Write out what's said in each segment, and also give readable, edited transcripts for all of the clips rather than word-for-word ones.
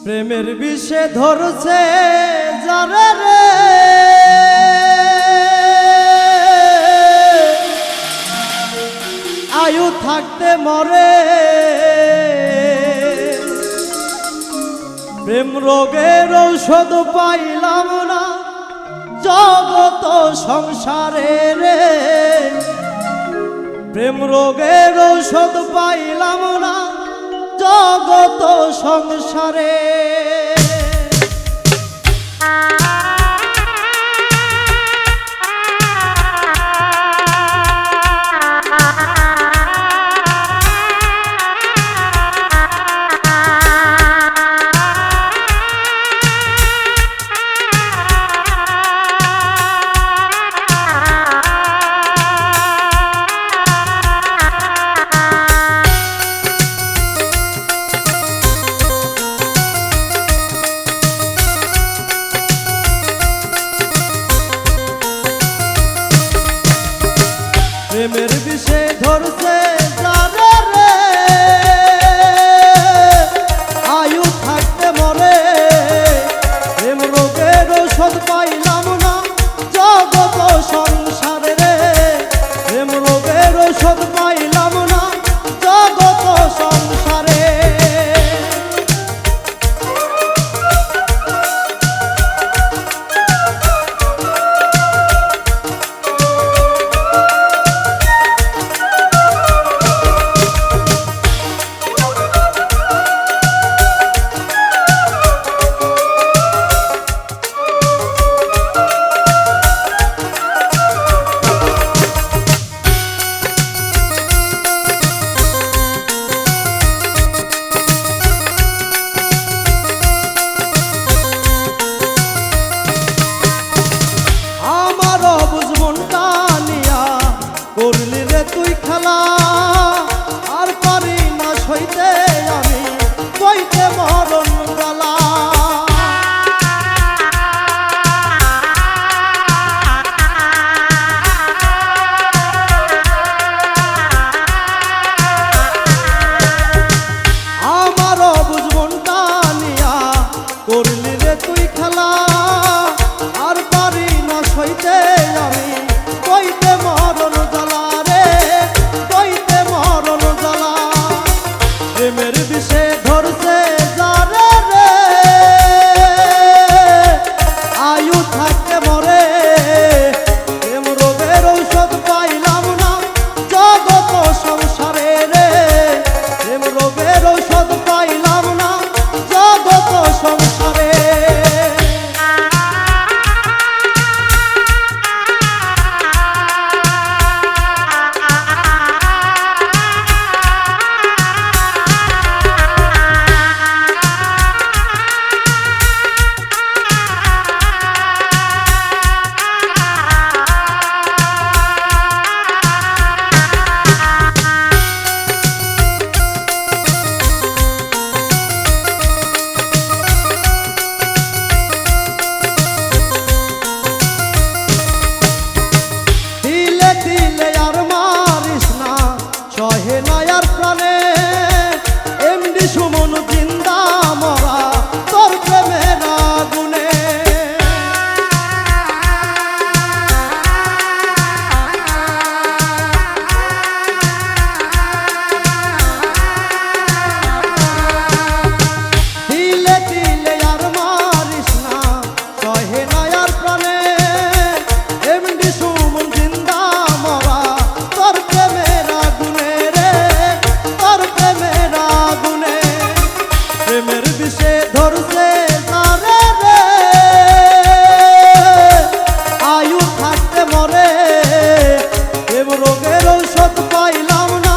প্রেমের বিষে ধরছে যারে রে, আয়ু থাকতে মরে। প্রেম রোগের ঔষধ পাইলাম না জগত সংসারে রে, প্রেম রোগের ঔষধ পাইলাম না জগত সংসারে। প্রেমের বিষে ধরছে যারে রে, আয়ু থাকতে মরে। প্রেম রোগের ঔষধ পাইলাম না জগত সংসারে রে, প্রেম রোগের ঔষধ পাইলাম না জগত সংসারে। করলি রে তুই খেলা, আর পারি না সইতে আমি কইতে মরণ জ্বালা। আমারও বুঝমনটা নিয়া করলি রে তুই খেলা, আর পারি না সইতে আমি কইতে মরণ জ্বালা রে, কইতে মরণ জ্বালা। প্রেমের বিষে ধরছে যারে রে, আয়ু থাকতে মরে। প্রেম রোগের ঔষধ পাইলাম না জগত সংসারে রে, প্রেম রোগের ঔষধ পাইলাম না জগত সংসারে। সহে নয়ার প্রাণে এমডি সুমন জিন্দা মরা তোর প্রেমের আগুনে। দিলে দিলে আর মারিস না সহে নয়ার প্রাণে এমডি সুমন জিন্দা মরা তোর প্রেমের আগুনে। প্রেমের বিষে ধরছে যারে রে, আয়ু থাকতে মরে। প্রেম রোগের ঔষধ পাইলাম না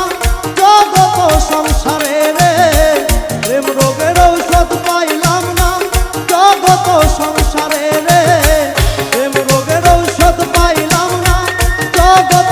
জগত সংসারে রে, প্রেম রোগের ঔষধ পাইলাম না জগত সংসারে রে, প্রেম রোগের ঔষধ পাইলাম না জগত